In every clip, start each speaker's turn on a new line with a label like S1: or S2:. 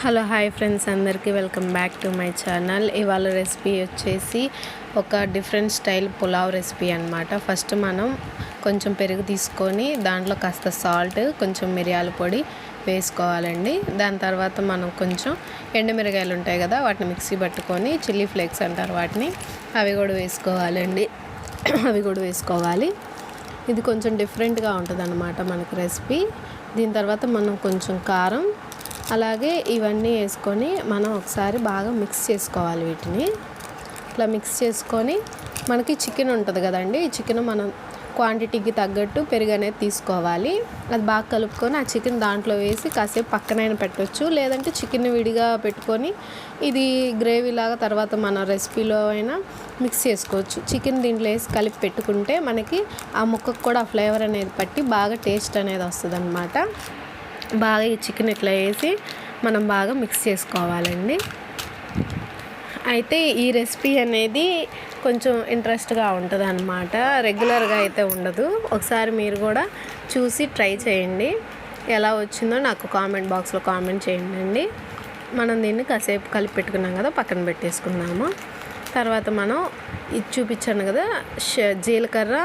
S1: Hello hi friends, అందరికీ welcome back to my channel. ఇవాళ recipe వచ్చేసి ఒక డిఫరెంట్ స్టైల్ పులావ్ రెసిపీ అనమాట. ఫస్ట్ మనం కొంచెం పెరుగు తీసుకొని దాంట్లో కాస్త సాల్ట్, కొంచెం మిరియాల పొడి వేసుకోవాలండి. దాని తర్వాత మనం కొంచెం ఎండుమిరగాయలు ఉంటాయి కదా, వాటిని మిక్సీ పట్టుకొని చిల్లీ ఫ్లేక్స్ అంటారు వాటిని, అవి కూడా వేసుకోవాలండి. అవి కూడా వేసుకోవాలి. ఇది కొంచెం డిఫరెంట్గా ఉంటుంది అన్నమాట మనకు రెసిపీ. దీని తర్వాత మనం కొంచెం కారం, అలాగే ఇవన్నీ వేసుకొని మనం ఒకసారి బాగా మిక్స్ చేసుకోవాలి. వీటిని ఇట్లా మిక్స్ చేసుకొని మనకి చికెన్ ఉంటుంది కదండి, ఈ చికెన్ మనం క్వాంటిటీకి తగ్గట్టు పెరుగు అనేది తీసుకోవాలి. అది బాగా కలుపుకొని ఆ చికెన్ దాంట్లో వేసి కాసేపు పక్కనైనా పెట్టవచ్చు, లేదంటే చికెన్ విడిగా పెట్టుకొని ఇది గ్రేవీ లాగా తర్వాత మన రెసిపీలో అయినా మిక్స్ చేసుకోవచ్చు. చికెన్ దీంట్లో వేసి కలిపి పెట్టుకుంటే మనకి ఆ ముక్కకు కూడా ఆ ఫ్లేవర్ అనేది పట్టి బాగా టేస్ట్ అనేది వస్తుంది అన్నమాట. బాగా ఈ చికెన్ ఇట్లా వేసి మనం బాగా మిక్స్ చేసుకోవాలండి. అయితే ఈ రెసిపీ అనేది కొంచెం ఇంట్రెస్ట్గా ఉంటుంది అన్నమాట, రెగ్యులర్గా అయితే ఉండదు. ఒకసారి మీరు కూడా చూసి ట్రై చేయండి, ఎలా వచ్చిందో నాకు కామెంట్ బాక్స్లో కామెంట్ చేయండి. మనం దీన్ని కాసేపు కలిపి పెట్టుకున్నాం కదా, పక్కన పెట్టేసుకున్నాము. తర్వాత మనం ఇది చూపించాను కదా, జీలకర్ర,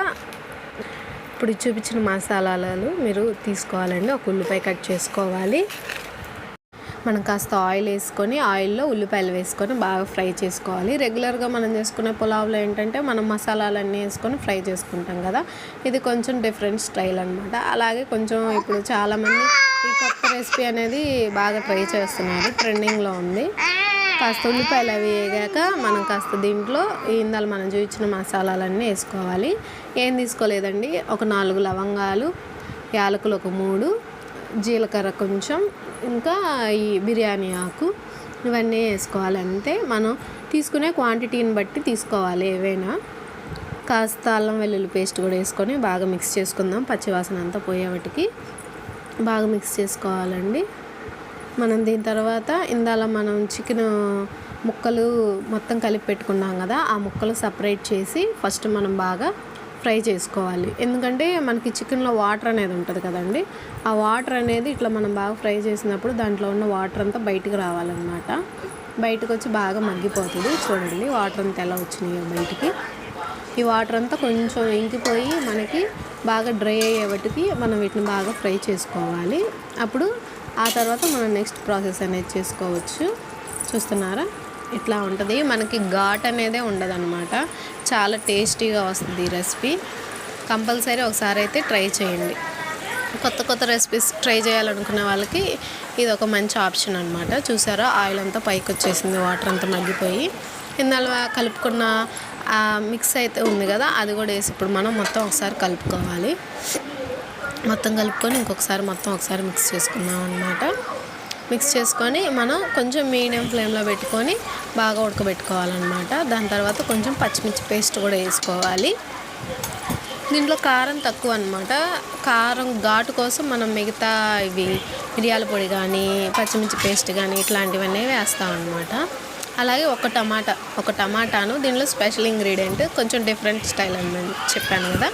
S1: ఇప్పుడు చూపించిన మసాలాలు మీరు తీసుకోవాలండి. ఒక ఉల్లిపాయ కట్ చేసుకోవాలి. మనం కాస్త ఆయిల్ వేసుకొని ఆయిల్లో ఉల్లిపాయలు వేసుకొని బాగా ఫ్రై చేసుకోవాలి. రెగ్యులర్గా మనం చేసుకునే పులావ్లో ఏంటంటే మనం మసాలాలన్నీ వేసుకొని ఫ్రై చేసుకుంటాం కదా, ఇది కొంచెం డిఫరెంట్ స్టైల్ అనమాట. అలాగే కొంచెం ఇప్పుడు చాలామంది ఈ కొత్త రెసిపీ అనేది బాగా ట్రై చేస్తున్నారు, ట్రెండింగ్లో ఉంది. కాస్త ఉల్లిపాయలు అవి వేగాక మనం కాస్త దీంట్లో ఇందాక మనం చూపించిన మసాలాలన్నీ వేసుకోవాలి. ఏం తీసుకోలేదండి, ఒక 4 లవంగాలు, యాలకులు ఒక 3, జీలకర్ర కొంచెం, ఇంకా ఈ బిర్యానీ ఆకు, ఇవన్నీ వేసుకోవాలి. అంతే, మనం తీసుకునే క్వాంటిటీని బట్టి తీసుకోవాలి ఏవైనా. కాస్త అల్లం వెల్లుల్లి పేస్ట్ కూడా వేసుకొని బాగా మిక్స్ చేసుకుందాం, పచ్చివాసన అంతా పోయేవాటికి బాగా మిక్స్ చేసుకోవాలండి. మనం దీని తర్వాత ఇందాల మనం చికెన్ ముక్కలు మొత్తం కలిపి పెట్టుకున్నాం కదా, ఆ ముక్కలు సపరేట్ చేసి ఫస్ట్ మనం బాగా ఫ్రై చేసుకోవాలి. ఎందుకంటే మనకి చికెన్లో వాటర్ అనేది ఉంటుంది కదండి, ఆ వాటర్ అనేది ఇట్లా మనం బాగా ఫ్రై చేసినప్పుడు దాంట్లో ఉన్న వాటర్ అంతా బయటకు రావాలన్నమాట. బయటకు వచ్చి బాగా మగ్గిపోతుంది. చూడండి వాటర్ అంతా ఎలా వచ్చినాయో బయటికి. ఈ వాటర్ అంతా కొంచెం ఇంకిపోయి మనకి బాగా డ్రై అయ్యేవాటికి మనం వీటిని బాగా ఫ్రై చేసుకోవాలి. అప్పుడు ఆ తర్వాత మనం నెక్స్ట్ ప్రాసెస్ అనేది చేసుకోవచ్చు. చూస్తున్నారా, ఇట్లా ఉంటుంది. మనకి ఘాట్ అనేదే ఉండదు అనమాట, చాలా టేస్టీగా వస్తుంది ఈ రెసిపీ. కంపల్సరీ ఒకసారి అయితే ట్రై చేయండి. కొత్త రెసిపీస్ ట్రై చేయాలనుకునే వాళ్ళకి ఇది ఒక మంచి ఆప్షన్ అనమాట. చూసారా, ఆయిల్ అంతా పైకి వచ్చేసింది, వాటర్ అంతా మగ్గిపోయి. ఇందాక కలుపుకున్న మిక్స్ అయితే ఉంది కదా, అది కూడా వేసి ఇప్పుడు మనం మొత్తం ఒకసారి కలుపుకోవాలి. మొత్తం కలుపుకొని ఇంకొకసారి ఒకసారి మిక్స్ చేసుకున్నాం అనమాట. మిక్స్ చేసుకొని మనం కొంచెం మీడియం ఫ్లేమ్లో పెట్టుకొని బాగా ఉడకబెట్టుకోవాలన్నమాట. దాని తర్వాత కొంచెం పచ్చిమిర్చి పేస్ట్ కూడా వేసుకోవాలి. దీంట్లో కారం తక్కువ అనమాట, కారం ఘాటు కోసం మనం మిగతా ఇవి మిరియాల పొడి కానీ పచ్చిమిర్చి పేస్ట్ కానీ ఇట్లాంటివన్నీ వేస్తాం అనమాట. అలాగే ఒక టమాటాను దీనిలో స్పెషల్ ఇంగ్రీడియంట్, కొంచెం డిఫరెంట్ స్టైల్ అని చెప్పాను కదా,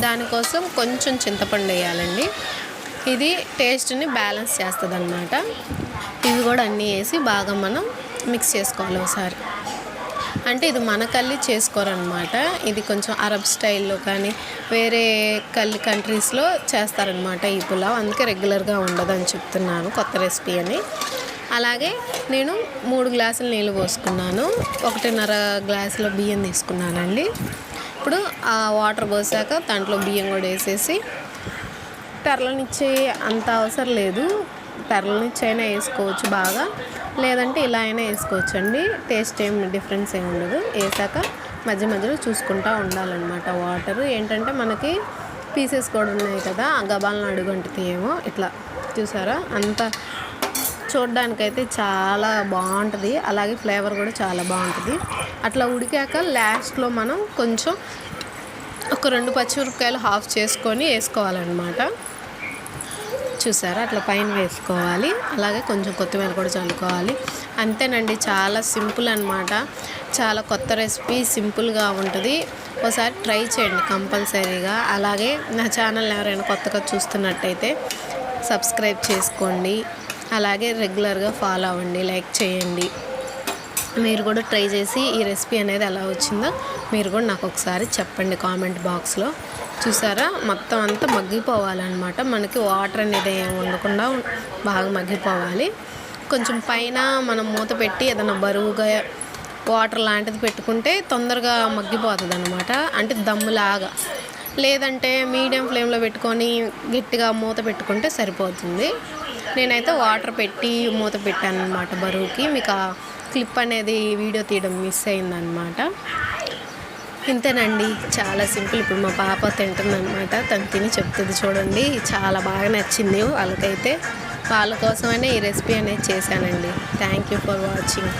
S1: దానికోసం కొంచెం చింతపండు వేయాలండి. ఇది టేస్ట్ని బ్యాలెన్స్ చేస్తుంది అన్నమాట. ఇవి కూడా అన్నీ వేసి బాగా మనం మిక్స్ చేసుకోవాలి ఒకసారి. అంటే ఇది మన కల్లి చేసుకోరనమాట, ఇది కొంచెం అరబ్ స్టైల్లో కానీ వేరే కంట్రీస్లో చేస్తారనమాట ఈ పులావ్, అందుకే రెగ్యులర్గా ఉండదని చెప్తున్నాను, కొత్త రెసిపీ అని. అలాగే నేను 3 గ్లాసులు నీళ్ళు పోసుకున్నాను, 1.5 గ్లాసుల బియ్యం తీసుకున్నానండి. ఇప్పుడు ఆ వాటర్ పోసాక దాంట్లో బియ్యం కూడా వేసేసి, తెరలనిచ్చే అంత అవసరం లేదు, తెరలనిచ్చి అయినా వేసుకోవచ్చు బాగా, లేదంటే ఇలా అయినా వేసుకోవచ్చు అండి. టేస్ట్ ఏం డిఫరెన్స్ ఏమి ఉండదు. వేసాక మధ్యలో చూసుకుంటూ ఉండాలన్నమాట. వాటర్ ఏంటంటే మనకి పీసెస్ కూడా ఉన్నాయి కదా, ఆ గబాలను అడుగంటుతాయేమో. ఇట్లా చూసారా, అంత చూడడానికైతే చాలా బాగుంటుంది, అలాగే ఫ్లేవర్ కూడా చాలా బాగుంటుంది. అట్లా ఉడికాక లాస్ట్లో మనం కొంచెం ఒక 2 పచ్చిమిరపకాయలు హాఫ్ చేసుకొని వేసుకోవాలన్నమాట. చూసారా, అట్లా పైన వేసుకోవాలి. అలాగే కొంచెం కొత్తిమీర కూడా చల్లుకోవాలి. అంతేనండి, చాలా సింపుల్ అనమాట. చాలా కొత్త రెసిపీ, సింపుల్గా ఉంటుంది. ఒకసారి ట్రై చేయండి కంపల్సరీగా. అలాగే నా ఛానల్ ఎవరైనా కొత్తగా చూస్తున్నట్టయితే సబ్స్క్రైబ్ చేసుకోండి. అలాగే రెగ్యులర్గా ఫాలో అవ్వండి, లైక్ చేయండి. మీరు కూడా ట్రై చేసి ఈ రెసిపీ అనేది ఎలా వచ్చిందో మీరు కూడా నాకు ఒకసారి చెప్పండి కామెంట్ బాక్స్లో. చూసారా, మొత్తం అంతా మగ్గిపోవాలన్నమాట. మనకి వాటర్ అనేది ఏమి ఉండకుండా బాగా మగ్గిపోవాలి. కొంచెం పైన మనం మూత పెట్టి ఏదైనా బరువుగా వాటర్ లాంటిది పెట్టుకుంటే తొందరగా మగ్గిపోతుంది అనమాట, అంటే దమ్ములాగా. లేదంటే మీడియం ఫ్లేమ్లో పెట్టుకొని గట్టిగా మూత పెట్టుకుంటే సరిపోతుంది. నేనైతే వాటర్ పెట్టి మూత పెట్టాను అనమాట బరువుకి. మీకు ఆ క్లిప్ అనేది వీడియో తీయడం మిస్ అయిందనమాట. ఇంతేనండి, చాలా సింపుల్. ఇప్పుడు మా పాప తింటుందన్నమాట, తను తిని చెప్తుంది చూడండి, చాలా బాగా నచ్చింది వాళ్ళకైతే. వాళ్ళ కోసమైనా ఈ రెసిపీ అనేది చేశానండి. Thank you for watching.